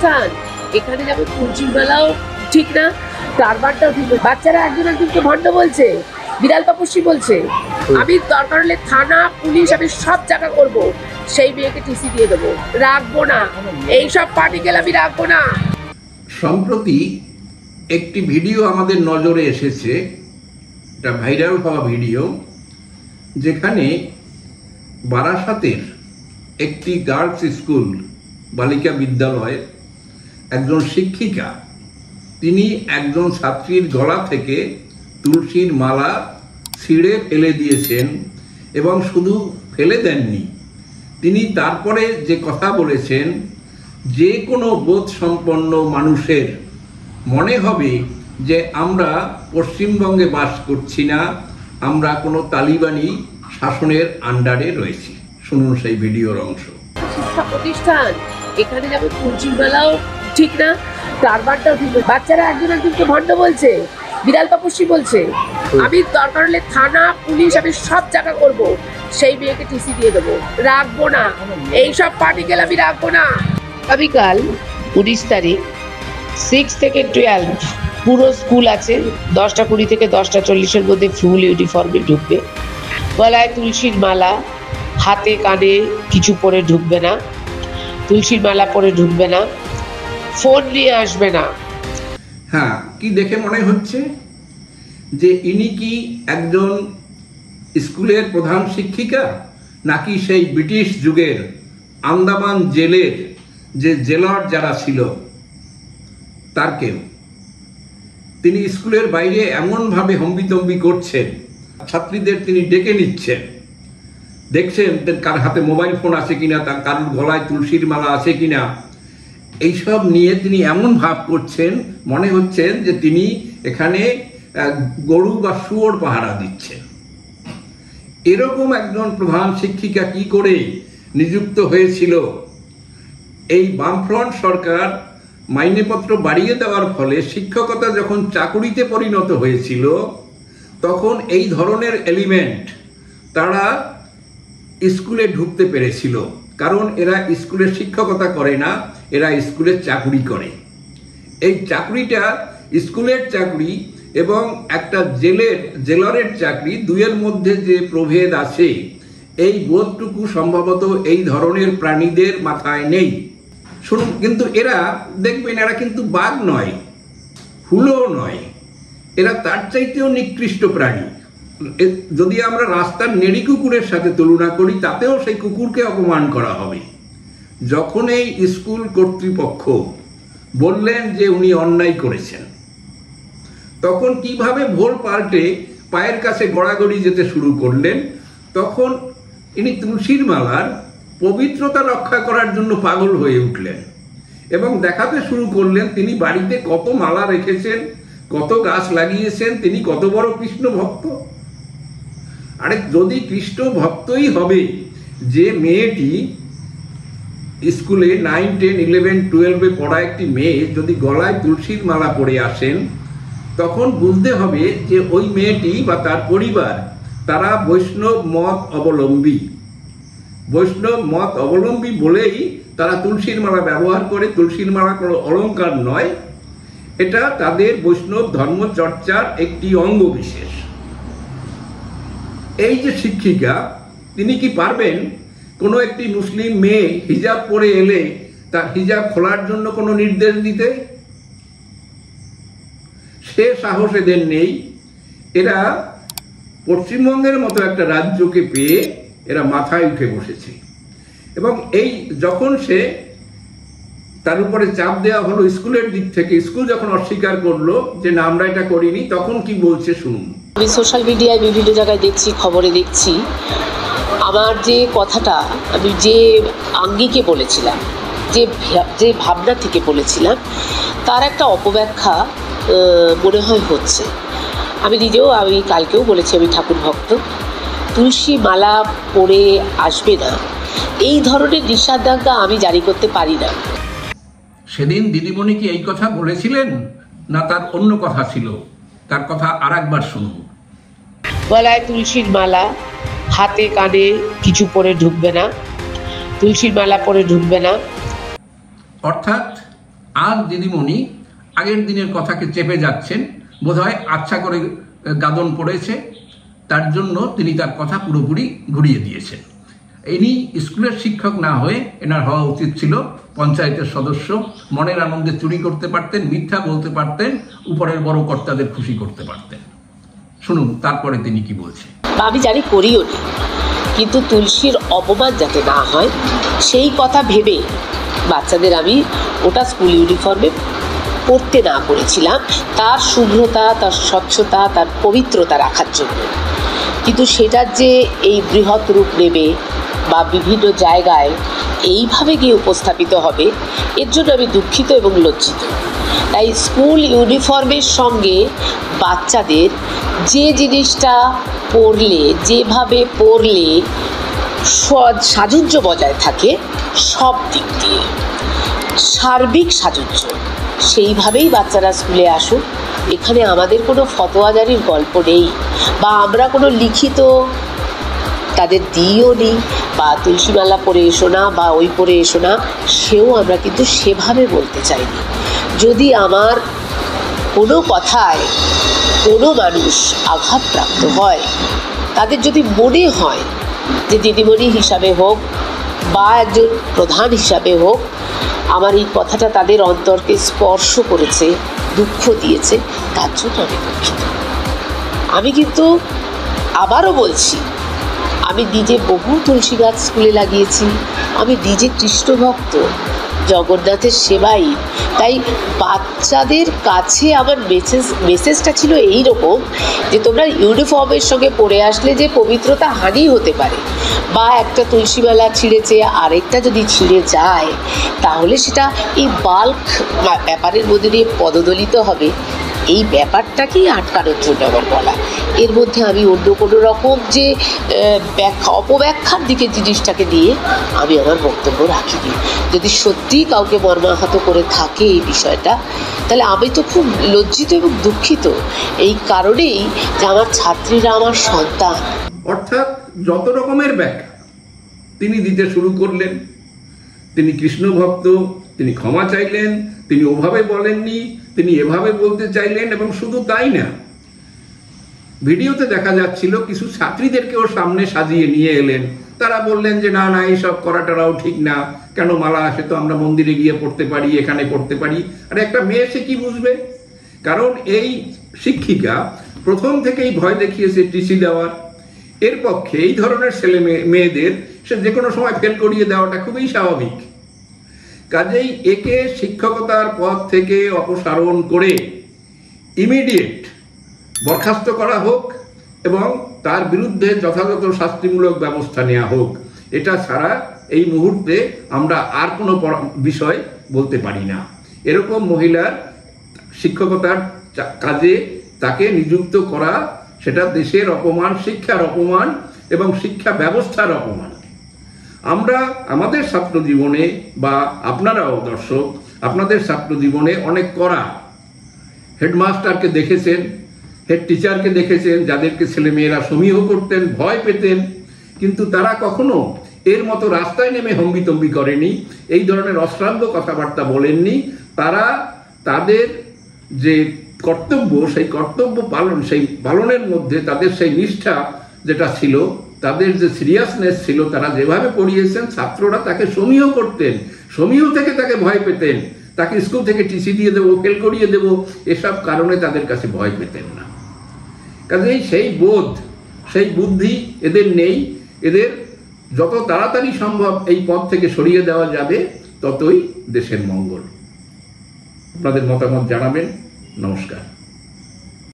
প্রতিষ্ঠান, এখানে যেমন তুলসীর মেলাও ঠিক না, টারবানটাও ঠিক না। বাচ্চারা একজন একজনকে ভণ্ড বলছে, বিড়াল তপস্বী বলছে। আমি দরকার হলে থানা, পুলিশ, আমি সব জায়গা করব, সেই মেয়েকে টিসি দিয়ে দেবো, রাখবো না। এইসব পার্টিকেল আমি রাখবো না। সম্প্রতি একটি ভিডিও আমাদের নজরে এসেছে, এটা ভাইরাল হওয়া ভিডিও, যেখানে বারাসাতের একটি গার্লস স্কুল বালিকা বিদ্যালয়ের একজন শিক্ষিকা, তিনি একজন ছাত্রীর গলা থেকে তুলসীর মালা ছিঁড়ে ফেলে দিয়েছেন। এবং শুধু ফেলে দেননি, তিনি তারপরে যে কথা বলেছেন, যে কোনো বোধ সম্পন্ন মানুষের মনে হবে যে আমরা পশ্চিমবঙ্গে বাস করছি না, আমরা কোনো তালিবানি শাসনের আন্ডারে রয়েছি। শুনুন সেই ভিডিওর অংশ। শিক্ষা প্রতিষ্ঠান, এখানে যেমন তুলসীর মেলাও ঠিক না, টারবানটাও ঠিক না। বাচ্চারা একজন একজনকে ভণ্ড বলছে, বিড়াল তপস্বী বলছে। আমি দরকার হলে থানা, পুলিশ, আমি সব জায়গা করব, সেই মেয়েকে টিসি দিয়ে দেবো, রাখবো না। এইসব পার্টিকেল আমি রাখবো না। আগামীকাল 19 তারিখ 6 থেকে 12 পুরো স্কুল আছে। 10টা 20 থেকে 10টা 40-এর মধ্যে ফুল ইউনিফর্মে ঢুকবে। গলায় তুলসীর মালা, হাতে কানে কিছু পরে ঢুকবে না, তুলসীর মালা পরে ঢুকবে না, ফোন নিয়ে আসবে না। হ্যাঁ, কি দেখে মনে হচ্ছে যে ইনি কি একজন স্কুলের প্রধান শিক্ষিকা, নাকি সেই ব্রিটিশ যুগের আন্দামান জেলের যে জেলার যারা ছিল তার কেউ? তিনি স্কুলের বাইরে এমনভাবে হম্বিতম্বি করছেন, ছাত্রীদের তিনি ডেকে নিচ্ছেন, দেখছেন কার হাতে মোবাইল ফোন আছে কিনা, তার কারোর গলায় তুলসীর মালা আছে কিনা, এইসব নিয়ে তিনি এমন ভাব করছেন, মনে হচ্ছেন যে তিনি এখানে গরু বা শুয়োর পাহারা দিচ্ছেন। এরকম একজন প্রধান শিক্ষিকা কি করে নিযুক্ত হয়েছিল? এই বামফ্রন্ট সরকার মাইনেপত্র বাড়িয়ে দেওয়ার ফলে শিক্ষকতা যখন চাকুরিতে পরিণত হয়েছিল, তখন এই ধরনের এলিমেন্ট তারা স্কুলে ঢুকতে পেরেছিল, কারণ এরা স্কুলের শিক্ষকতা করে না, এরা স্কুলের চাকুরি করে। এই চাকরিটা স্কুলের চাকরি এবং একটা জেলারের চাকরি, দুইয়ের মধ্যে যে প্রভেদ আছে, এই বোধটুকু সম্ভবত এই ধরনের প্রাণীদের মাথায় নেই। শুনুন, কিন্তু এরা দেখবেন, এরা কিন্তু বাঘ নয়, হুলও নয়, এরা তার চাইতেও নিকৃষ্ট প্রাণী। যদি আমরা রাস্তার নেড়ি কুকুরের সাথে তুলনা করি, তাতেও সেই কুকুরকে অপমান করা হবে। যখন এই স্কুল কর্তৃপক্ষ বললেন যে উনি অন্যায় করেছেন, তখন কিভাবে ভোল পাল্টে পায়ের কাছে গড়াগড়ি যেতে শুরু করলেন। তখন ইনি তুলসীর মালার পবিত্রতা রক্ষা করার জন্য পাগল হয়ে উঠলেন এবং দেখাতে শুরু করলেন তিনি বাড়িতে কত মালা রেখেছেন, কত গাছ লাগিয়েছেন, তিনি কত বড় কৃষ্ণ ভক্ত। আরে যদি কৃষ্ণ ভক্তই হবে, যে মেয়েটি স্কুলে 9, 10, 11, 12-এ পড়া একটি মেয়ে যদি গলায় তুলসীর মালা পরে আসেন, তখন বুঝতে হবে যে ওই মেয়েটি বা তার পরিবার তারা বৈষ্ণব মত অবলম্বী। বৈষ্ণব মত অবলম্বী বলেই তারা তুলসীর মালা ব্যবহার করে। তুলসীর মালা কোনো অলঙ্কার নয়, এটা তাদের বৈষ্ণব ধর্মচর্চার একটি অঙ্গ বিশেষ। এই যে শিক্ষিকা, তিনি কি পারবেন কোনো একটি মুসলিম মেয়ে হিজাব পরে এলে তার হিজাব খোলার জন্য কোনো নির্দেশ দিতে? সে সাহস এদের নেই। এরা পশ্চিমবঙ্গের মতো একটা রাজ্যকে পেয়ে এরা মাথায় উঠে বসেছে। এবং এই যখন সে তার উপরে চাপ দেওয়া হলো স্কুলের দিক থেকে, স্কুল যখন অস্বীকার করলো যে না আমরা এটা করিনি, তখন কি বলছে শুনুন। আমি সোশ্যাল মিডিয়ায় বিভিন্ন জায়গায় দেখছি, খবরে দেখছি, আমার যে কথাটা আমি যে আঙ্গিকে বলেছিলাম, যে ভাবনা থেকে বলেছিলাম, তার একটা অপব্যাখ্যা মনে হয় হচ্ছে। আমি নিজেও, আমি কালকেও বলেছি আমি ঠাকুর ভক্ত, তুলসী মালা পরে আসবে না, এই ধরনের নিষেধাজ্ঞা আমি জারি করতে পারি না। সেদিন দিদিমণি কি এই কথা বলেছিলেন, না তার অন্য কথা ছিল? তার কথা আর একবার শুনুন। গলায় তুলসীর মালা, হাতে কানে কিছু পরে ঢুকবে না, তুলসীর মালা পরে ঢুকবে না। অর্থাৎ আর দিদিমণি আগের দিনের কথাকে চেপে যাচ্ছেন, বোধহয় আচ্ছা করে গাদন পড়েছে, তার জন্য তিনি তার কথা পুরোপুরি ঘুরিয়ে দিয়েছেন। ইনি স্কুলের শিক্ষক না হয়ে এনার হওয়া উচিত ছিল পঞ্চায়েতের সদস্য। মনের আনন্দে চুরি করতে পারতেন, মিথ্যা বলতে পারতেন, উপরের বড় কর্তাদের খুশি করতে পারতেন। শুনুন তারপরে তিনি কি বলছেন। আমি জানি করিও নি, কিন্তু তুলসীর অপমান যাতে না হয় সেই কথা ভেবে বাচ্চাদের আমি ওটা স্কুল ইউনিফর্মে পড়তে না করেছিলাম, তার শুভ্রতা, তার স্বচ্ছতা, তার পবিত্রতা রাখার জন্য। কিন্তু সেটার যে এই বৃহৎ রূপ নেবে বা বিভিন্ন জায়গায় এইভাবে গিয়ে উপস্থাপিত হবে, এর জন্য আমি দুঃখিত এবং লজ্জিত। তাই স্কুল ইউনিফর্মের সঙ্গে বাচ্চাদের যে জিনিসটা পরলে, যেভাবে পরলে সাজুজ্য বজায় থাকে সব দিক দিয়ে, সার্বিক সাজুজ্য, সেইভাবেই বাচ্চারা স্কুলে আসুক। এখানে আমাদের কোনো ফতোয়াজারির গল্প নেই, বা আমরা কোনো লিখিত তাদের দিইও নি, বা তুলসীমালা পরে এসো না বা ওই পরে এসো না, সেও আমরা কিন্তু সেভাবে বলতে চাইনি। যদি আমার কোনো কথায় কোনো মানুষ আঘাতপ্রাপ্ত হয়, তাদের যদি মনে হয় যে দিদিমণি হিসাবে হোক বা একজন প্রধান হিসাবে হোক আমার এই কথাটা তাদের অন্তরকে স্পর্শ করেছে, দুঃখ দিয়েছে, তার জন্য আমি দুঃখিত। আমি কিন্তু আবারও বলছি, আমি নিজে বহু তুলসী গাছ স্কুলে লাগিয়েছি, আমি নিজে কৃষ্ণ ভক্ত, জগন্নাথের সেবাই। তাই বাচ্চাদের কাছে আমার মেসেজটা ছিল এই রকম যে তোমরা ইউনিফর্মের সঙ্গে পরে আসলে যে পবিত্রতা হানি হতে পারে, বা একটা তুলসীমালা ছিঁড়েছে আরেকটা যদি ছিঁড়ে যায়, তাহলে সেটা এই বাল্ক ব্যাপারের মধ্যে দিয়ে পদদলিত হবে। এই ব্যাপারটাকেই আটকানোর জন্য আমার বলা। এর মধ্যে আমি অন্য কোনো রকম যে অপব্যাখ্যার দিকে জিনিসটাকে নিয়ে আমি আমার বক্তব্য রাখিনি। যদি সত্যিই কাউকে মর্মাহত করে থাকে এই বিষয়টা, তাহলে আমি তো খুব লজ্জিত এবং দুঃখিত, এই কারণেই যে আমার ছাত্রীরা আমার সন্তান। অর্থাৎ যত রকমের ব্যাখ্যা তিনি দিতে শুরু করলেন। তিনি কৃষ্ণ ভক্ত, তিনি ক্ষমা চাইলেন, তিনি ওভাবে বলেননি, তিনি এভাবে বলতে চাইলেন। এবং শুধু তাই না, ভিডিওতে দেখা যাচ্ছিল কিছু ছাত্রীদেরকেও সামনে সাজিয়ে নিয়ে এলেন। তারা বললেন যে না না, এইসব করাটাও ঠিক না, কেন মালা আসে তো আমরা মন্দিরে গিয়ে পড়তে পারি, এখানে পড়তে পারি। আর একটা মেয়ে সে কি বুঝবে? কারণ এই শিক্ষিকা প্রথম থেকেই ভয় দেখিয়েছে টিসি দেওয়ার। এর পক্ষে এই ধরনের ছেলে মেয়েদের সে যে কোনো সময় ফেল করিয়ে দেওয়াটা খুবই স্বাভাবিক। কাজেই একে শিক্ষকতার পদ থেকে অপসারণ করে ইমিডিয়েট বরখাস্ত করা হোক এবং তার বিরুদ্ধে যথাযথ শাস্তিমূলক ব্যবস্থা নেওয়া হোক। এটা ছাড়া এই মুহূর্তে আমরা আর কোনো বিষয় বলতে পারি না। এরকম মহিলার শিক্ষকতার কাজে তাকে নিযুক্ত করা, সেটা দেশের অপমান, শিক্ষার অপমান এবং শিক্ষা ব্যবস্থার অপমান। আমরা আমাদের ছাত্র জীবনে, বা আপনারাও দর্শক আপনাদের ছাত্র জীবনে অনেক কড়া হেডমাস্টারকে দেখেছেন, হেড টিচারকে দেখেছেন, যাদেরকে ছেলেমেয়েরা সমীহ করতেন, ভয় পেতেন, কিন্তু তারা কখনো এর মতো রাস্তায় নেমে হম্বিতম্বি করেনি, এই ধরনের অশ্রাব্য কথাবার্তা বলেননি। তারা তাদের যে কর্তব্য, সেই কর্তব্য পালন, সেই পালনের মধ্যে তাদের সেই নিষ্ঠা যেটা ছিল, তাদের যে সিরিয়াসনেস ছিল, তারা যেভাবে পড়িয়েছেন ছাত্ররা তাকে সমীহ করতেন, সমীহ থেকে তাকে ভয় পেতেন, তাকে স্কুল থেকে টিসি দিয়ে দেবো, ফেল করিয়ে দেবো, এসব কারণে তাদের কাছে ভয় পেতেন না। কাজেই সেই বোধ, সেই বুদ্ধি এদের নেই। এদের যত তাড়াতাড়ি সম্ভব এই পথ থেকে সরিয়ে দেওয়া যাবে, ততই দেশের মঙ্গল। আপনাদের মতামত জানাবেন। নমস্কার।